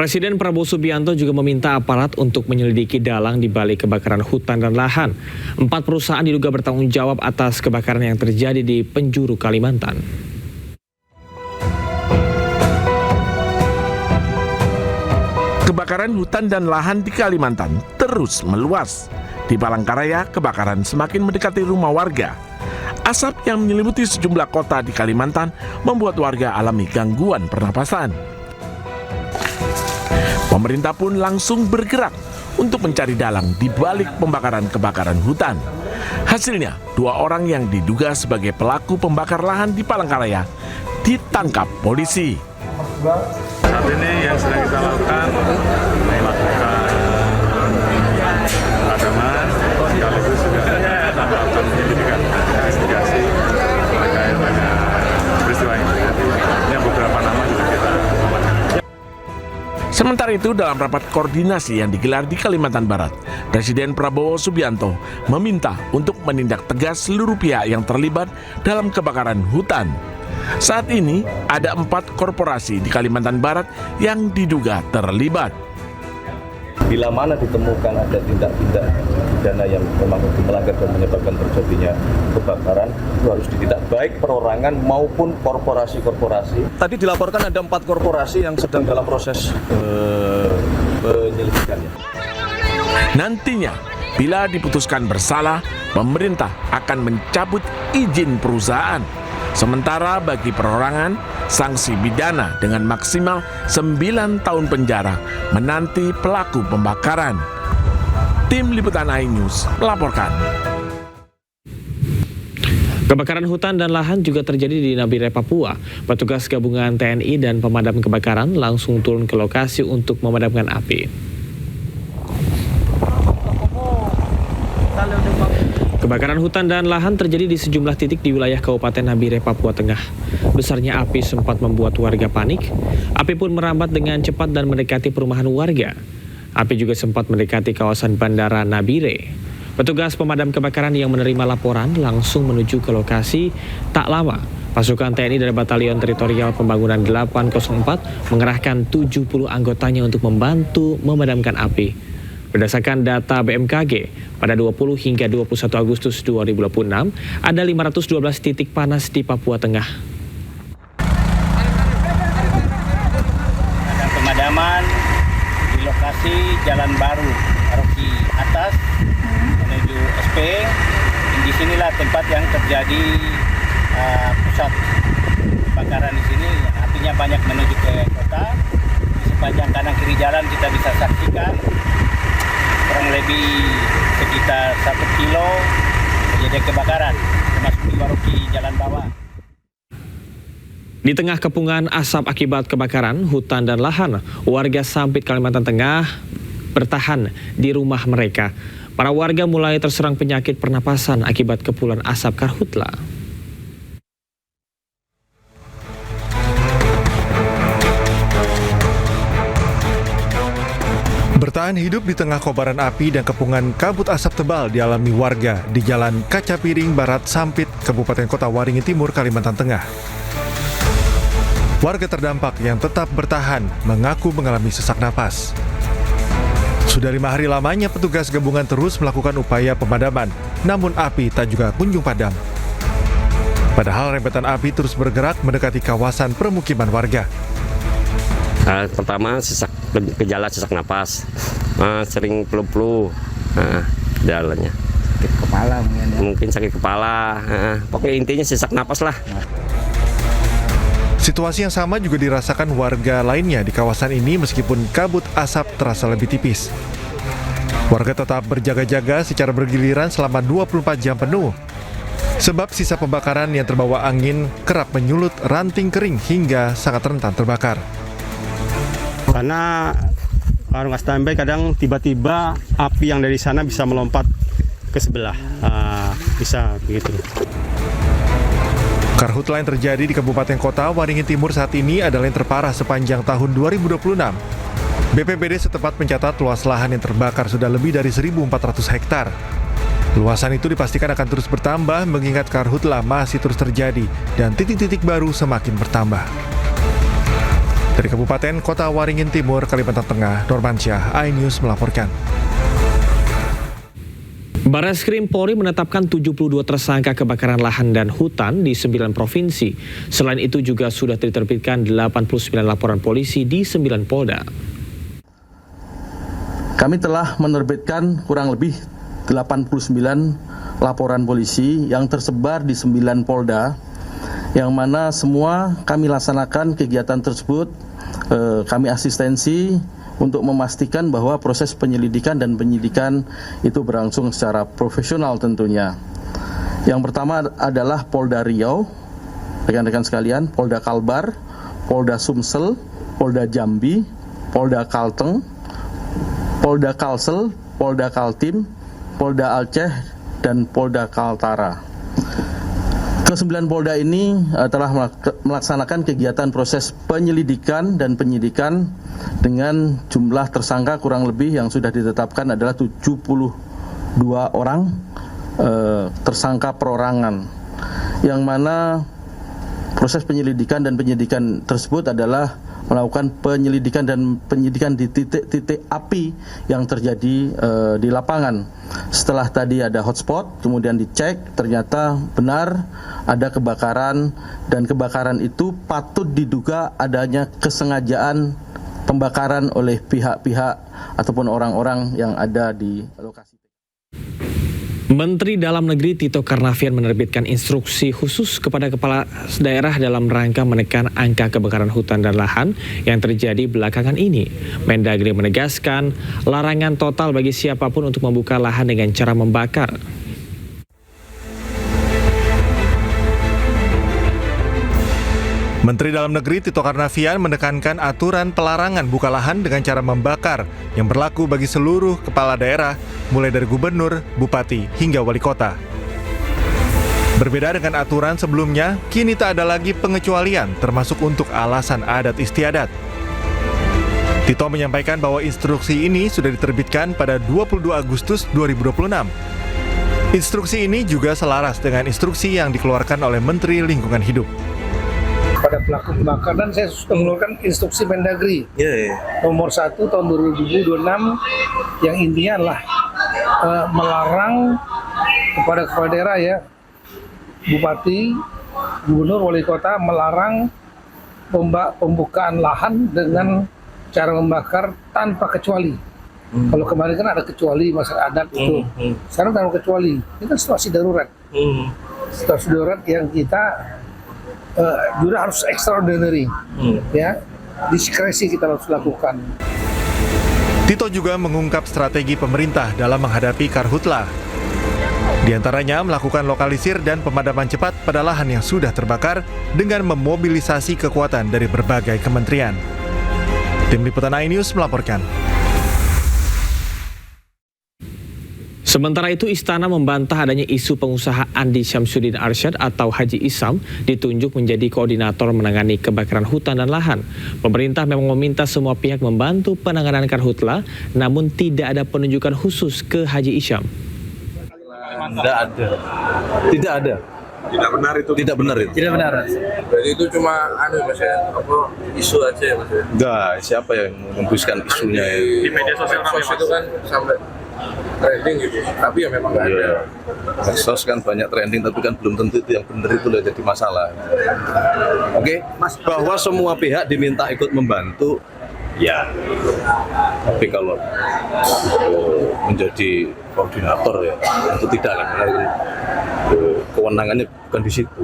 Presiden Prabowo Subianto juga meminta aparat untuk menyelidiki dalang di balik kebakaran hutan dan lahan. 4 perusahaan diduga bertanggung jawab atas kebakaran yang terjadi di penjuru Kalimantan. Kebakaran hutan dan lahan di Kalimantan terus meluas. Di Palangkaraya, kebakaran semakin mendekati rumah warga. Asap yang menyelimuti sejumlah kota di Kalimantan membuat warga alami gangguan pernapasan. Pemerintah pun langsung bergerak untuk mencari dalang di balik pembakaran kebakaran hutan. Hasilnya, 2 orang yang diduga sebagai pelaku pembakar lahan di Palangkaraya ditangkap polisi. Saat ini yang sedang kita lakukan melakukan pemadaman sekaligus juga melakukan penyelidikan investigasi terkait dengan peristiwa yang terjadi. Ini beberapa nama juga kita amankan. Sementara itu, dalam rapat koordinasi yang digelar di Kalimantan Barat, Presiden Prabowo Subianto meminta untuk menindak tegas seluruh pihak yang terlibat dalam kebakaran hutan. Saat ini, ada 4 korporasi di Kalimantan Barat yang diduga terlibat. Bila mana ditemukan ada tindak-tindak pidana yang memang melanggar dan menyebabkan terjadinya kebakaran, itu harus ditindak baik perorangan maupun korporasi-korporasi. Tadi dilaporkan ada 4 korporasi yang sedang dalam proses penyelidikannya. Nantinya, bila diputuskan bersalah, pemerintah akan mencabut izin perusahaan. Sementara bagi perorangan, sanksi pidana dengan maksimal 9 tahun penjara menanti pelaku pembakaran. Tim Liputan iNews melaporkan. Kebakaran hutan dan lahan juga terjadi di Nabire, Papua. Petugas gabungan TNI dan pemadam kebakaran langsung turun ke lokasi untuk memadamkan api. Kebakaran hutan dan lahan terjadi di sejumlah titik di wilayah Kabupaten Nabire, Papua Tengah. Besarnya api sempat membuat warga panik. Api pun merambat dengan cepat dan mendekati perumahan warga. Api juga sempat mendekati kawasan Bandara Nabire. Petugas pemadam kebakaran yang menerima laporan langsung menuju ke lokasi. Tak lama, pasukan TNI dari Batalion Teritorial Pembangunan 804 mengerahkan 70 anggotanya untuk membantu memadamkan api. Berdasarkan data BMKG, pada 20 hingga 21 Agustus 2026, ada 512 titik panas di Papua Tengah. Ada pemadaman di lokasi Jalan Baru, Paroki Atas, menuju SP. Di sinilah tempat yang terjadi pusat kebakaran di sini. Apinya banyak menuju ke kota. Di sepanjang kanan kiri jalan kita bisa saksikan kurang lebih sekitar 1 kilo terjadi kebakaran, termasuk di Paroki Jalan Bawah. Di tengah kepungan asap akibat kebakaran hutan dan lahan, warga Sampit, Kalimantan Tengah bertahan di rumah mereka. Para warga mulai terserang penyakit pernapasan akibat kepulan asap karhutla. Bertahan hidup di tengah kobaran api dan kepungan kabut asap tebal dialami warga di Jalan Kaca Piring Barat Sampit, Kabupaten Kota Waringin Timur, Kalimantan Tengah. Warga terdampak yang tetap bertahan mengaku mengalami sesak napas. Sudah 5 hari lamanya petugas gabungan terus melakukan upaya pemadaman, namun api tak juga kunjung padam. Padahal rembetan api terus bergerak mendekati kawasan permukiman warga. Pertama gejala sesak napas, sering flu-flu, jalannya. Sakit kepala mungkin sakit kepala, pokoknya intinya sesak napas lah. Situasi yang sama juga dirasakan warga lainnya di kawasan ini meskipun kabut asap terasa lebih tipis. Warga tetap berjaga-jaga secara bergiliran selama 24 jam penuh. Sebab sisa pembakaran yang terbawa angin kerap menyulut ranting kering hingga sangat rentan terbakar. Karena warung standby kadang tiba-tiba api yang dari sana bisa melompat ke sebelah, bisa begitu. Karhutla yang terjadi di Kabupaten Kota Waringin Timur saat ini adalah yang terparah sepanjang tahun 2026. BPBD setempat mencatat luas lahan yang terbakar sudah lebih dari 1.400 hektar. Luasan itu dipastikan akan terus bertambah mengingat karhutla masih terus terjadi dan titik-titik baru semakin bertambah. Dari Kabupaten Kota Waringin Timur, Kalimantan Tengah, Normansyah, iNews melaporkan. Barreskrim Polri menetapkan 72 tersangka kebakaran lahan dan hutan di 9 provinsi. Selain itu juga sudah diterbitkan 89 laporan polisi di 9 polda. Kami telah menerbitkan kurang lebih 89 laporan polisi yang tersebar di 9 polda, yang mana semua kami laksanakan kegiatan tersebut. Kami asistensi untuk memastikan bahwa proses penyelidikan dan penyidikan itu berlangsung secara profesional tentunya. Yang pertama adalah Polda Riau, rekan-rekan sekalian, Polda Kalbar, Polda Sumsel, Polda Jambi, Polda Kalteng, Polda Kalsel, Polda Kaltim, Polda Aceh, dan Polda Kaltara. Ke-9 polda ini telah melaksanakan kegiatan proses penyelidikan dan penyidikan dengan jumlah tersangka kurang lebih yang sudah ditetapkan adalah 72 orang tersangka perorangan, yang mana proses penyelidikan dan penyidikan tersebut adalah melakukan penyelidikan dan penyidikan di titik-titik api yang terjadi di lapangan. Setelah tadi ada hotspot, kemudian dicek, ternyata benar ada kebakaran, dan kebakaran itu patut diduga adanya kesengajaan pembakaran oleh pihak-pihak ataupun orang-orang yang ada di lokasi. Menteri Dalam Negeri Tito Karnavian menerbitkan instruksi khusus kepada kepala daerah dalam rangka menekan angka kebakaran hutan dan lahan yang terjadi belakangan ini. Mendagri menegaskan larangan total bagi siapapun untuk membuka lahan dengan cara membakar. Menteri Dalam Negeri Tito Karnavian menekankan aturan pelarangan buka lahan dengan cara membakar yang berlaku bagi seluruh kepala daerah, mulai dari gubernur, bupati, hingga wali kota. Berbeda dengan aturan sebelumnya, kini tak ada lagi pengecualian termasuk untuk alasan adat istiadat. Tito menyampaikan bahwa instruksi ini sudah diterbitkan pada 22 Agustus 2026. Instruksi ini juga selaras dengan instruksi yang dikeluarkan oleh Menteri Lingkungan Hidup. Pada pelaku kebakaran, saya sudah mengeluarkan instruksi Mendagri nomor 1 tahun 2026 yang intinya adalah melarang kepada kepala daerah, ya, bupati, gubernur, wali kota, melarang pembukaan lahan dengan cara membakar tanpa kecuali. Kalau kemarin kan ada kecuali masalah adat itu, sekarang tanpa kecuali. Ini kan situasi darurat, situasi darurat yang kita juga harus extraordinary, ya, diskresi kita harus lakukan. Tito juga mengungkap strategi pemerintah dalam menghadapi karhutlah. Di antaranya melakukan lokalisir dan pemadaman cepat pada lahan yang sudah terbakar dengan memobilisasi kekuatan dari berbagai kementerian. Tim Liputan iNews melaporkan. Sementara itu, Istana membantah adanya isu pengusaha Andi Syamsuddin Arsyad atau Haji Isam ditunjuk menjadi koordinator menangani kebakaran hutan dan lahan. Pemerintah memang meminta semua pihak membantu penanganan karhutla, namun tidak ada penunjukan khusus ke Haji Isam. Tidak ada. Tidak ada. Tidak benar itu. Tidak benar itu. Tidak benar. Jadi itu cuma Mas ya, isu aja ya Mas ya. Enggak, siapa yang mengembuskan isunya? Di media sosial itu kan sampai trending gitu, tapi ya memang nggak ada. Medsos kan banyak trending, tapi kan belum tentu itu yang benar itu loh jadi masalah. Oke, bahwa semua pihak diminta ikut membantu, ya. Tapi kalau menjadi koordinator ya, itu tidak kan, kewenangannya bukan di situ.